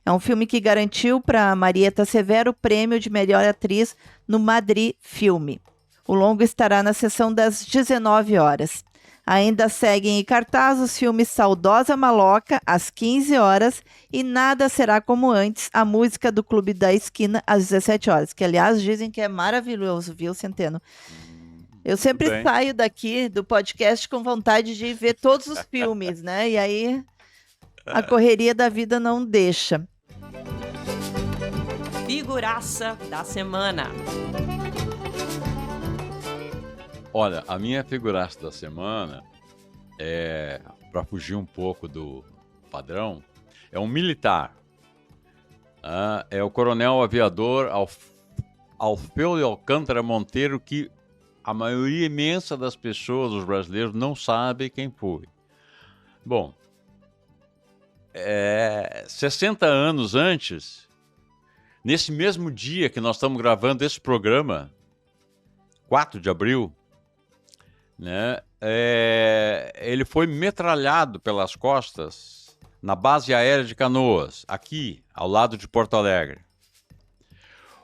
É um filme que garantiu para Marieta Severo o prêmio de melhor atriz no Madrid Filme. O longo estará na sessão das 19 horas. Ainda seguem em cartaz os filmes Saudosa Maloca, às 15 horas, e Nada Será Como Antes, a música do Clube da Esquina, às 17 horas. Que, aliás, dizem que é maravilhoso, viu, Centeno? Eu sempre saio daqui do podcast com vontade de ver todos os filmes, né? E aí a correria da vida não deixa. Figuraça da semana. Olha, a minha figuraça da semana, para fugir um pouco do padrão, é um militar É o coronel aviador Alfeu de Alcântara Monteiro, que a maioria imensa das pessoas, os brasileiros, não sabe quem foi. Bom, 60 anos antes, nesse mesmo dia que nós estamos gravando esse programa, 4 de abril, né, ele foi metralhado pelas costas na base aérea de Canoas, aqui, ao lado de Porto Alegre.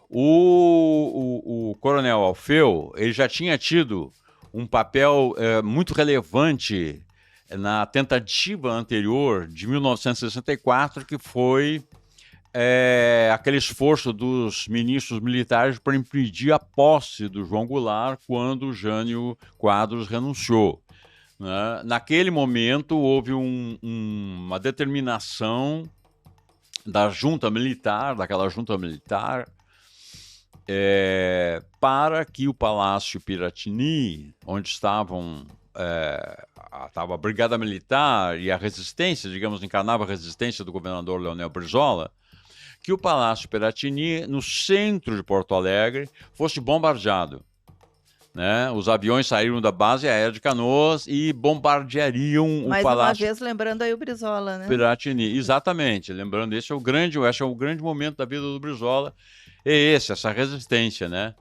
O coronel Alfeu, ele já tinha tido um papel muito relevante na tentativa anterior de 1964, que foi aquele esforço dos ministros militares para impedir a posse do João Goulart quando o Jânio Quadros renunciou, né? Naquele momento houve uma determinação daquela junta militar, para que o Palácio Piratini, onde estava a Brigada Militar e a resistência, digamos, encarnava a resistência do governador Leonel Brizola, que o Palácio Piratini, no centro de Porto Alegre, fosse bombardeado, né? Os aviões saíram da base aérea de Canoas e bombardeariam o Mais Palácio. uma vez, lembrando aí o Brizola, né? Piratini, exatamente. Lembrando, esse é o grande momento da vida do Brizola. Essa resistência, né?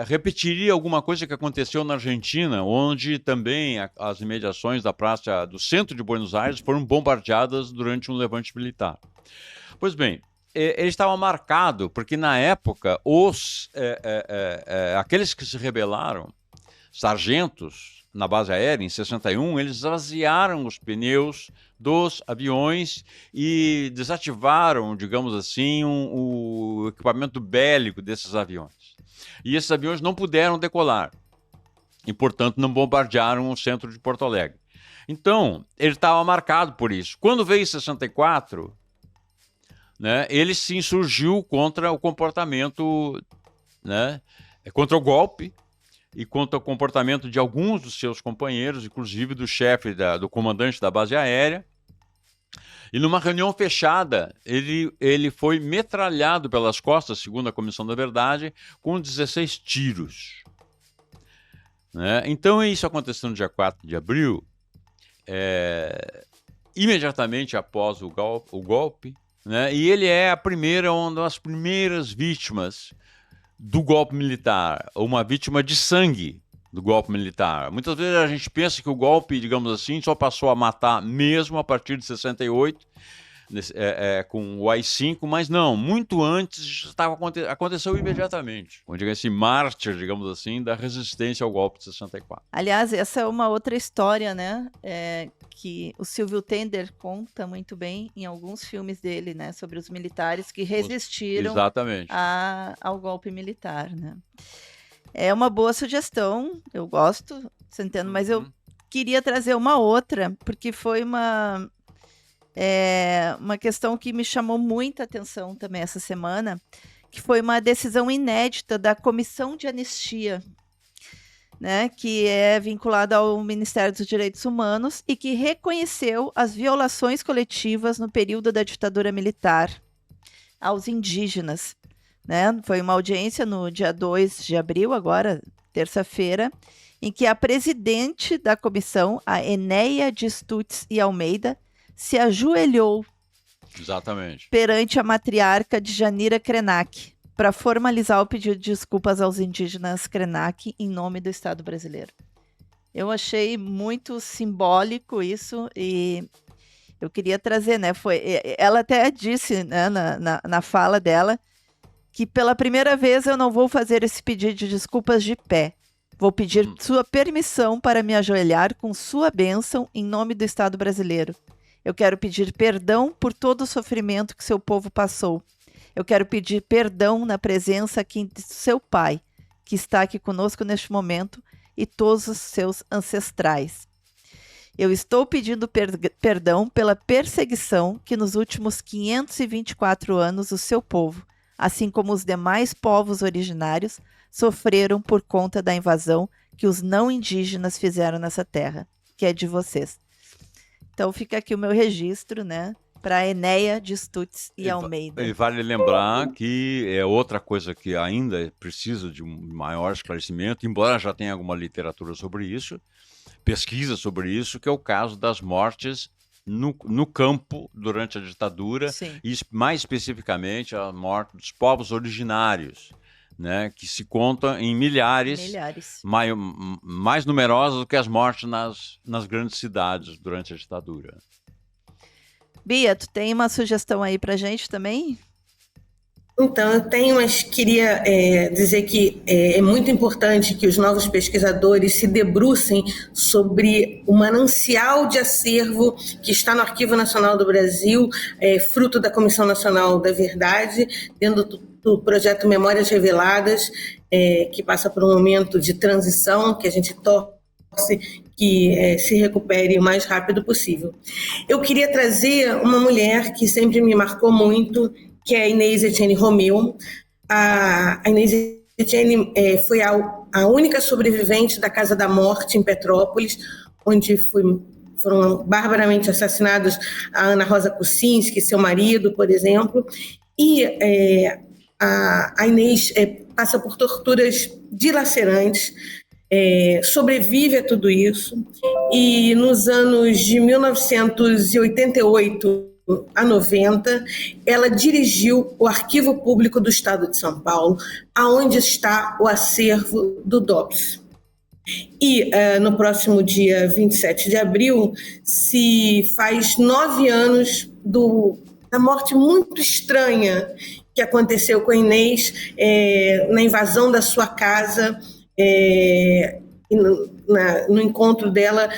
Repetiria alguma coisa que aconteceu na Argentina, onde também as imediações da praça do centro de Buenos Aires foram bombardeadas durante um levante militar. Pois bem, ele estava marcado porque, na época, aqueles que se rebelaram, sargentos na base aérea, em 61, eles esvaziaram os pneus dos aviões e desativaram, digamos assim, o equipamento bélico desses aviões. E esses aviões não puderam decolar e, portanto, não bombardearam o centro de Porto Alegre. Então, ele estava marcado por isso. Quando veio em 64, né, ele se insurgiu contra o comportamento, né, contra o golpe, e quanto ao comportamento de alguns dos seus companheiros, inclusive do chefe, do comandante da base aérea. E numa reunião fechada, ele foi metralhado pelas costas, segundo a Comissão da Verdade, com 16 tiros. Né? Então, isso aconteceu no dia 4 de abril, imediatamente após o golpe, né? E ele é uma das primeiras vítimas do golpe militar, uma vítima de sangue do golpe militar. Muitas vezes a gente pensa que o golpe, digamos assim, só passou a matar mesmo a partir de 68, com o AI-5, mas não, muito antes aconteceu imediatamente. Esse mártir, digamos assim, da resistência ao golpe de 64. Aliás, essa é uma outra história, né, que o Silvio Tender conta muito bem em alguns filmes dele, né, sobre os militares que resistiram ao golpe militar, né. É uma boa sugestão, eu gosto, Centeno, mas eu queria trazer uma outra, porque foi uma questão que me chamou muita atenção também essa semana, que foi uma decisão inédita da Comissão de Anistia, né, que é vinculada ao Ministério dos Direitos Humanos e que reconheceu as violações coletivas no período da ditadura militar aos indígenas. Né? Foi uma audiência no dia 2 de abril, agora, terça-feira, em que a presidente da comissão, a Enéia de Stutz e Almeida, se ajoelhou perante a matriarca de Janira Krenak para formalizar o pedido de desculpas aos indígenas Krenak em nome do Estado brasileiro. Eu achei muito simbólico isso e eu queria trazer, né? Ela até disse, né, na fala dela, que pela primeira vez eu não vou fazer esse pedido de desculpas de pé. Vou pedir sua permissão para me ajoelhar com sua bênção em nome do Estado brasileiro. Eu quero pedir perdão por todo o sofrimento que seu povo passou. Eu quero pedir perdão na presença aqui de seu pai, que está aqui conosco neste momento, e todos os seus ancestrais. Eu estou pedindo perdão pela perseguição que nos últimos 524 anos o seu povo, assim como os demais povos originários, sofreram por conta da invasão que os não indígenas fizeram nessa terra, que é de vocês. Então fica aqui o meu registro, né? para a Enéia de Stutz e Almeida. E vale lembrar que é outra coisa que ainda precisa de um maior esclarecimento, embora já tenha alguma literatura sobre isso, pesquisa sobre isso, que é o caso das mortes no campo durante a ditadura. Sim. E mais especificamente a morte dos povos originários, né, que se conta em milhares. Mais numerosas do que as mortes nas grandes cidades durante a ditadura. Bia, tu tem uma sugestão aí pra gente também? Então, eu tenho, mas queria dizer que é muito importante que os novos pesquisadores se debrucem sobre o manancial de acervo que está no Arquivo Nacional do Brasil, fruto da Comissão Nacional da Verdade, dentro do projeto Memórias Reveladas, que passa por um momento de transição, que a gente torce que se recupere o mais rápido possível. Eu queria trazer uma mulher que sempre me marcou muito, que é a Inês Etienne Romeu. A Inês Etienne foi a única sobrevivente da Casa da Morte em Petrópolis, onde foram barbaramente assassinados a Ana Rosa Kuczynski, seu marido, por exemplo. E a Inês passa por torturas dilacerantes, sobrevive a tudo isso, e nos anos de 1988 a 90, ela dirigiu o Arquivo Público do Estado de São Paulo, aonde está o acervo do DOPS. E no próximo dia 27 de abril se faz 9 anos da morte muito estranha que aconteceu com a Inês na invasão da sua casa, no encontro dela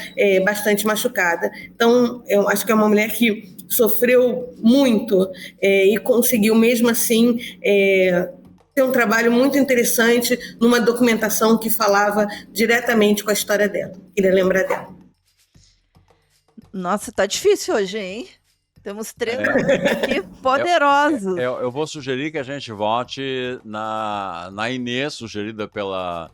bastante machucada. Então, eu acho que é uma mulher que sofreu muito e conseguiu, mesmo assim, ter um trabalho muito interessante numa documentação que falava diretamente com a história dela. Queria lembrar dela. Nossa, tá difícil hoje, hein? Temos 3 aqui poderosos. Eu vou sugerir que a gente vote na Inês, sugerida pela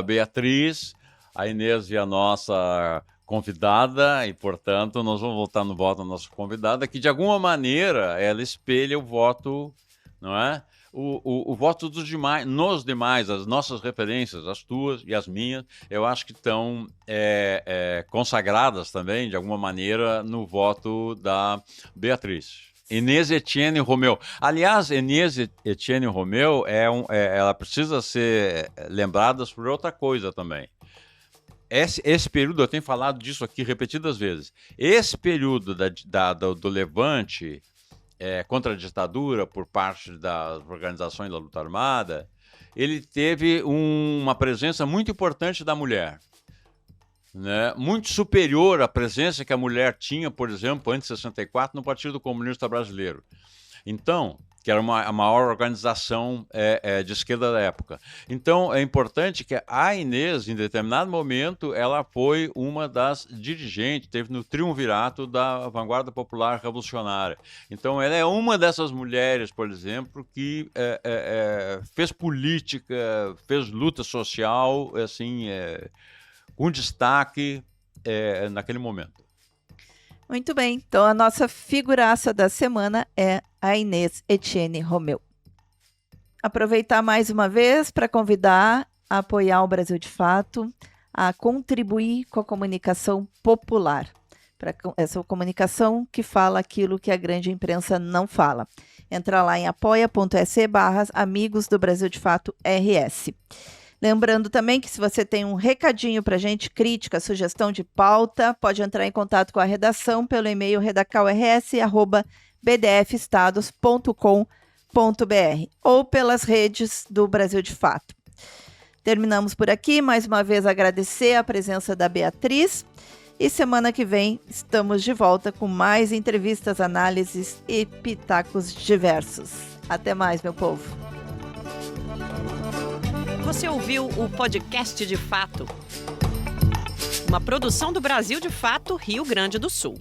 Beatriz. A Inês é a nossa convidada e, portanto, nós vamos votar no voto da nossa convidada, que de alguma maneira ela espelha o voto, não é? O voto dos demais, nos demais, as nossas referências, as tuas e as minhas, eu acho que estão consagradas também, de alguma maneira, no voto da Beatriz. Inês Etienne Romeu. Aliás, Inês Etienne Romeu ela precisa ser lembrada por outra coisa também. Esse período, eu tenho falado disso aqui repetidas vezes, esse período do levante contra a ditadura por parte das organizações da luta armada, ele teve uma presença muito importante da mulher, né? Muito superior à presença que a mulher tinha, por exemplo, antes de 64, no Partido Comunista Brasileiro. Então, que era a maior organização de esquerda da época. Então, é importante que a Inês, em determinado momento, ela foi uma das dirigentes, teve no triunvirato da vanguarda popular revolucionária. Então, ela é uma dessas mulheres, por exemplo, que fez política, fez luta social, assim, com destaque naquele momento. Muito bem, então a nossa figuraça da semana é a Inês Etienne Romeu. Aproveitar mais uma vez para convidar a apoiar o Brasil de Fato, a contribuir com a comunicação popular, para essa comunicação que fala aquilo que a grande imprensa não fala. Entra lá em apoia.se/Amigos do Brasil de Fato RS. Lembrando também que se você tem um recadinho para a gente, crítica, sugestão de pauta, pode entrar em contato com a redação pelo e-mail redacalrs@bdfestados.com.br ou pelas redes do Brasil de Fato. Terminamos por aqui, mais uma vez agradecer a presença da Beatriz e semana que vem estamos de volta com mais entrevistas, análises e pitacos diversos. Até mais, meu povo! Você ouviu o podcast de Fato, uma produção do Brasil de Fato, Rio Grande do Sul.